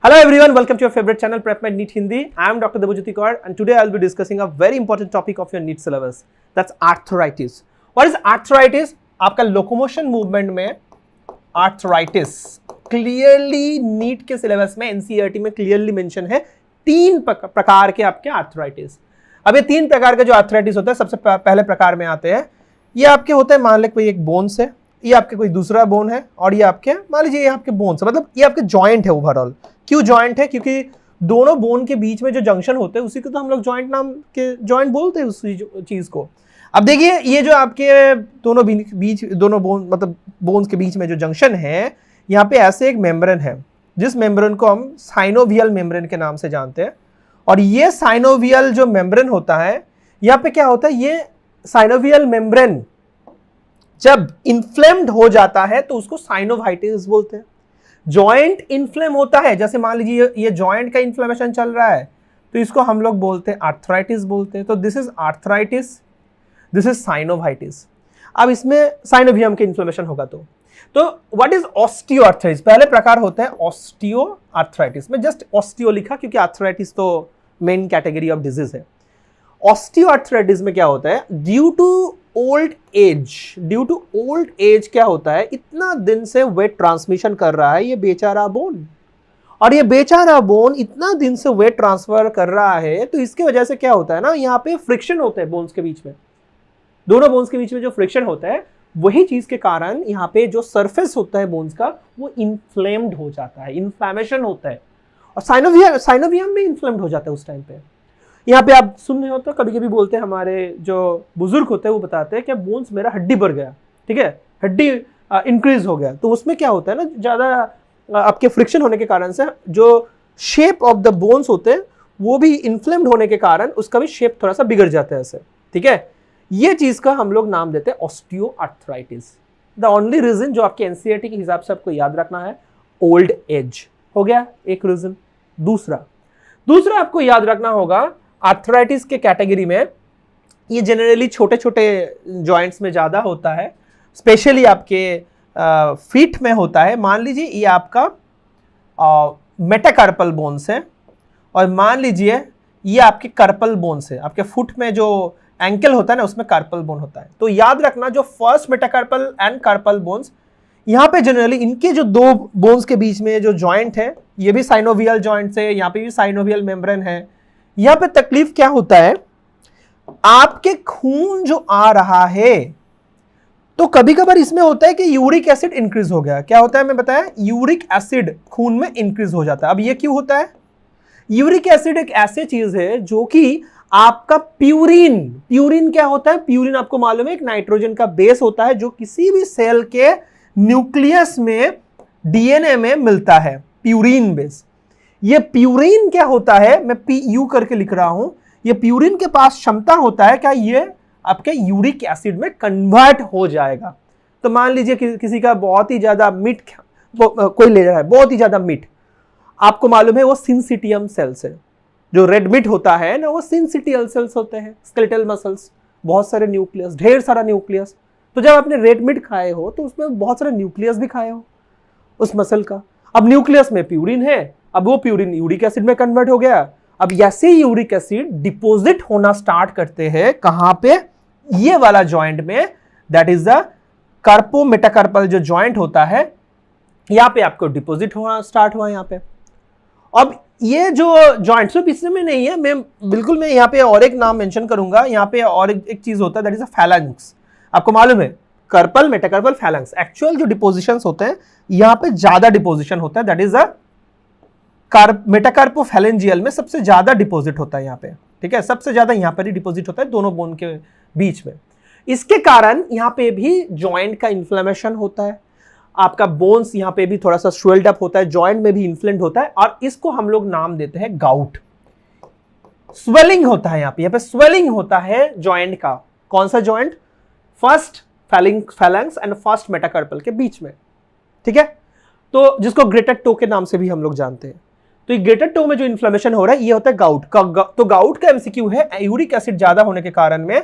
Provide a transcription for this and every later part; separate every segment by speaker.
Speaker 1: Hello everyone, welcome to your favorite channel PrepMed NEET Hindi. I am Dr. Debojyoti Kaur and today I will be discussing a very important topic of your NEET syllabus. That's arthritis. What is arthritis? आपका locomotion movement में arthritis clearly NEET के syllabus में NCERT में clearly mention है तीन प्रकार के आपके arthritis. अब ये तीन प्रकार के जो arthritis होता है सबसे पहले प्रकार में आते हैं ये आपके होते हैं मान लें कोई एक बोन से, ये आपके कोई दूसरा बोन है और ये आपके मान लीजिए ये आपके बोन से, मतलब ये आपके जॉइंट है ओवरऑल. क्यों जॉइंट है? क्योंकि दोनों बोन के बीच में जो जंक्शन होते हैं उसी को तो हम लोग जॉइंट नाम के जॉइंट बोलते हैं उस चीज को. अब देखिए ये जो आपके दोनों बोन मतलब बोन्स के बीच में जो जंक्शन है यहाँ पे ऐसे एक मेम्ब्रेन है जिस मेम्ब्रेन को हम साइनोवियल मेम्ब्रेन के नाम से जानते हैं. और ये साइनोवियल जो मेम्ब्रेन होता है यहाँ पे क्या होता है, ये साइनोवियल मेम्ब्रेन जब इन्फ्लेम्ड हो जाता है तो उसको साइनोवाइटिस बोलते हैं. जॉइंट इन्फ्लेम होता है, जैसे मान लीजिए ये जॉइंट का इन्फ्लेमेशन चल रहा है तो इसको हम लोग बोलते हैं आर्थराइटिस बोलते हैं. तो this is arthritis, this is synovitis. अब इसमें साइनोवियम के इन्फ्लेमेशन होगा तो व्हाट इज ऑस्टियोआर्थराइटिस? पहले प्रकार होता है ऑस्टियोआर्थराइटिस. में जस्ट ऑस्टियो लिखा क्योंकि आर्थराइटिस तो मेन कैटेगरी ऑफ डिजीज है. ऑस्टियोआर्थराइटिस में क्या होता है, ड्यू टू ओल्ड एज क्या होता है, इतना दिन से वेट ट्रांसमिशन कर रहा है ये बेचारा बोन, और ये बेचारा बोन इतना दिन से वेट ट्रांसफर कर रहा है तो इसके वजह से क्या होता है ना, यहाँ पे फ्रिक्शन होता है बोन्स के बीच में, दोनों बोन्स के बीच में जो फ्रिक्शन होता है वही चीज के कारण यहाँ पे जो सरफेस होता है बोन्स का वो इन्फ्लेम्ड हो जाता है, इन्फ्लेमेशन होता है. और साइनोवियम में इन्फ्लेम्ड हो जाता है उस टाइम पे. यहाँ पे आप सुन रहे हो तो कभी कभी बोलते हैं हमारे जो बुजुर्ग होते हैं वो बताते हैं कि बोन्स मेरा हड्डी बढ़ गया, ठीक है, हड्डी इंक्रीज हो गया. तो उसमें क्या होता है ना, ज्यादा आपके फ्रिक्शन होने के कारण से जो शेप ऑफ द बोन्स होते हैं वो भी इन्फ्लेम्ड होने के कारण उसका भी शेप थोड़ा सा बिगड़ जाता है ऐसे, ठीक है. ये चीज का हम लोग नाम देते हैं ऑस्टियोआर्थराइटिस. द ओनली रीजन जो आपके एनसीईआरटी के हिसाब से आपको याद रखना है, ओल्ड एज हो गया एक रीजन. दूसरा आपको याद रखना होगा आर्थराइटिस के कैटेगरी में ये जनरली छोटे छोटे जॉइंट्स में ज़्यादा होता है, स्पेशली आपके फीट में होता है. मान लीजिए ये आपका मेटाकार्पल बोन्स है और मान लीजिए ये आपके कार्पल बोन्स है. आपके फुट में जो एंकल होता है ना उसमें कार्पल बोन होता है. तो याद रखना जो first metacarpal and carpal bones, यहाँ पे जनरली इनके जो दो बोन्स के बीच में जो जॉइंट है ये भी साइनोवियल जॉइंट है, यहाँ पे भी साइनोवियल मेम्ब्रेन है. यहाँ पे तकलीफ क्या होता है, आपके खून जो आ रहा है तो कभी कभार इसमें होता है कि यूरिक एसिड इंक्रीज हो गया. क्या होता है मैं बताया, यूरिक एसिड खून में इंक्रीज हो जाता है. अब ये क्यों होता है, यूरिक एसिड एक ऐसी चीज है जो कि आपका प्यूरिन क्या होता है, प्यूरिन आपको मालूम है एक नाइट्रोजन का बेस होता है जो किसी भी सेल के न्यूक्लियस में डीएनए में मिलता है, प्यूरिन बेस. ये प्यूरिन क्या होता है, मैं PU करके लिख रहा हूं, ये प्यूरिन के पास क्षमता होता है क्या ये आपके यूरिक एसिड में कन्वर्ट हो जाएगा. तो मान लीजिए किसी का बहुत ही ज्यादा मीट कोई ले रहा है, बहुत ही ज्यादा मीट, आपको मालूम है वो सिंसिटियम सेल्स है. जो रेड मीट होता है ना वो सिंसिटियल सेल्स होते हैं, स्केलेटल मसल्स, बहुत सारे न्यूक्लियस, ढेर सारा न्यूक्लियस. तो जब आपने रेड मीट खाए हो तो उसमें बहुत सारे न्यूक्लियस भी खाए हो उस मसल का. अब न्यूक्लियस में प्यूरिन है, अब वो प्यूरिन यूरिक एसिड में कन्वर्ट हो गया. अब ऐसे यूरिक एसिड डिपॉजिट होना स्टार्ट करते हैं कहां पे, ये वाला जॉइंट में, दैट इज द कार्पो मेटाकार्पल जो जॉइंट होता है यहां पे आपको डिपॉजिट होना स्टार्ट हुआ यहां पे. अब ये जो जॉइंट सिर्फ इसमें नहीं है, मैं यहाँ पे और एक नाम मेंशन करूंगा. यहाँ पे और एक चीज होता है दैट इज अ फैलेंक्स. आपको मालूम है कार्पल मेटाकार्पल फैलेंक्स, एक्चुअल जो डिपोजिशंस होते हैं यहाँ पे ज्यादा डिपोजिशन होता है, दैट इज अ मेटाकार्पोफैलेंजियल में सबसे ज्यादा डिपॉजिट होता है यहाँ पे, ठीक है, सबसे ज्यादा यहाँ पर ही डिपॉजिट होता है दोनों बोन के बीच में. इसके कारण यहाँ पे भी जॉइंट का इन्फ्लेमेशन होता है, आपका बोन्स यहाँ पे भी थोड़ा सा स्वेल्ड अप होता है, जॉइंट में भी इन्फ्लेम्ड होता है और इसको हम लोग नाम देते हैं गाउट. स्वेलिंग होता है यहाँ पे स्वेलिंग होता है जॉइंट का. कौन सा joint, first phalanx and first metacarpal के बीच में, ठीक है. तो जिसको ग्रेटर टो के नाम से भी हम लोग जानते हैं. तो ये ग्रेटर टो में जो इन्फ्लेमेशन हो रहा है ये होता है गाउट का. तो गाउट का एमसीक्यू है, यूरिक एसिड ज्यादा होने के कारण में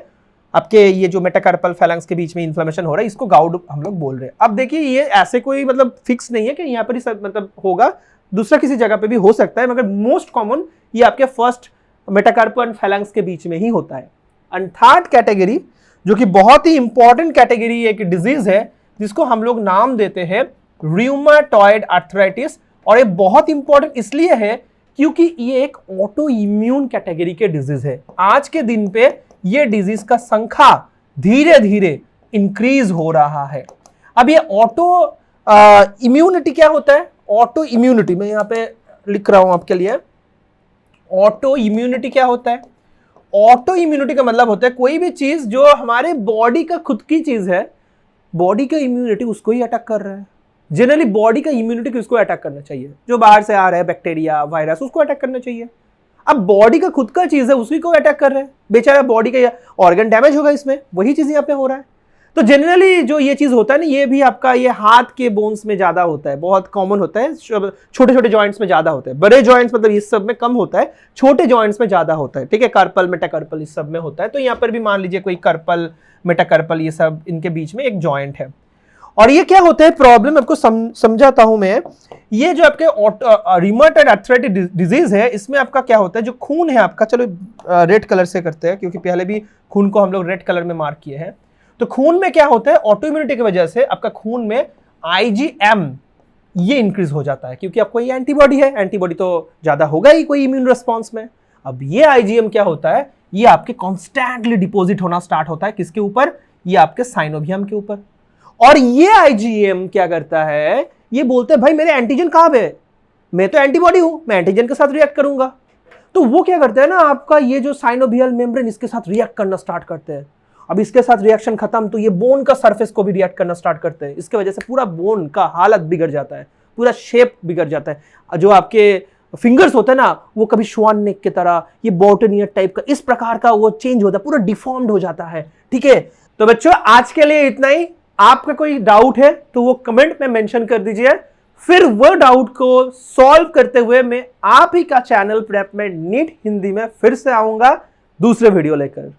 Speaker 1: आपके ये जो मेटाकार्पल फैलेंक्स के बीच में इन्फ्लेमेशन हो रहा है इसको गाउट हम लोग बोल रहे हैं. अब देखिए ये ऐसे कोई मतलब फिक्स नहीं है कि यहाँ पर ही सब मतलब होगा, दूसरा किसी जगह पे भी हो सकता है, मगर मोस्ट कॉमन ये आपके फर्स्ट मेटाकार्पल एंड फैलेंक्स के बीच में ही होता है। एंड थर्ड कैटेगरी, जो कि बहुत ही इंपॉर्टेंट कैटेगरी एक डिजीज है, जिसको हम लोग नाम देते हैं रूमाटॉइड आर्थराइटिस। और ये बहुत इंपॉर्टेंट इसलिए है क्योंकि ये एक ऑटो इम्यून कैटेगरी के डिजीज है। आज के दिन पे ये डिजीज का संख्या धीरे धीरे इंक्रीज हो रहा है। अब ये ऑटो इम्यूनिटी क्या होता है? ऑटो इम्यूनिटी मैं यहां पे लिख रहा हूं आपके लिए। ऑटो इम्यूनिटी क्या होता है? ऑटो इम्यूनिटी का मतलब होता है कोई भी चीज जो हमारे बॉडी का खुद की चीज है, बॉडी का इम्यूनिटी उसको ही अटैक कर रहा है। जनरली बॉडी का इम्यूनिटी किसको अटैक करना चाहिए? जो बाहर से आ रहा है, बैक्टीरिया, वायरस, उसको अटैक करना चाहिए। अब बॉडी का खुद का चीज है, उसी को अटैक कर रहे हैं। बेचारा बॉडी का ऑर्गन डैमेज होगा इसमें, वही चीज यहाँ पे हो रहा है। तो जनरली जो ये चीज होता है ना, ये भी आपका ये हाथ के बोन्स में ज्यादा होता है, बहुत कॉमन होता है। छोटे छोटे जॉइंट्स में ज्यादा होता है, बड़े जॉइंट्स मतलब इस सब में कम होता है, छोटे जॉइंट्स में ज्यादा होता है। ठीक है, कार्पल, मेटाकार्पल इस सब में होता है। तो यहाँ पर भी मान लीजिए कोई कार्पल, मेटाकार्पल, ये सब इनके बीच में एक जॉइंट है। और ये क्या होता है प्रॉब्लम, आपको समझाता हूं मैं। ये जो आपके रूमेटॉइड आर्थराइटिस डिजीज है, इसमें आपका क्या होता है, जो खून है आपका, चलो रेड कलर से करते हैं क्योंकि पहले भी खून को हम लोग रेड कलर में मार्क किए हैं। तो खून में क्या होता है, ऑटो इम्यूनिटी की वजह से आपका खून में IgM ये इंक्रीज हो जाता है, क्योंकि आपको ये एंटीबॉडी है, एंटीबॉडी तो ज्यादा होगा ही कोई इम्यून रिस्पॉन्स में। अब ये IgM क्या होता है, ये आपके कॉन्स्टेंटली डिपोजिट होना स्टार्ट होता है। किसके ऊपर? ये आपके साइनोवियम के ऊपर। और ये IgM क्या करता है, ये बोलते हैं भाई मेरे एंटीजन कहां पे है, मैं तो एंटीबॉडी हूं, मैं एंटीजन के साथ रिएक्ट करूंगा। तो वो क्या करता है ना, आपका ये जो साइनोवियल मेम्ब्रेन इसके साथ रिएक्ट करना स्टार्ट करते हैं। अब इसके साथ रिएक्शन खत्म तो ये बोन का सरफेस को भी रिएक्ट करना स्टार्ट करते हैं। इसके वजह से पूरा बोन का हालत बिगड़ जाता है, पूरा शेप बिगड़ जाता है। जो आपके फिंगर्स होते हैं ना, वो कभी श्वान नेक की तरह, ये बोटनियर टाइप का, इस प्रकार का वो चेंज होता है, पूरा डिफॉर्म्ड हो जाता है। ठीक है, तो बच्चों आज के लिए इतना ही। आपका कोई डाउट है तो वो कमेंट में मेंशन कर दीजिए, फिर वो डाउट को सॉल्व करते हुए मैं आप ही का चैनल प्रेप में नीट हिंदी में फिर से आऊंगा दूसरे वीडियो लेकर।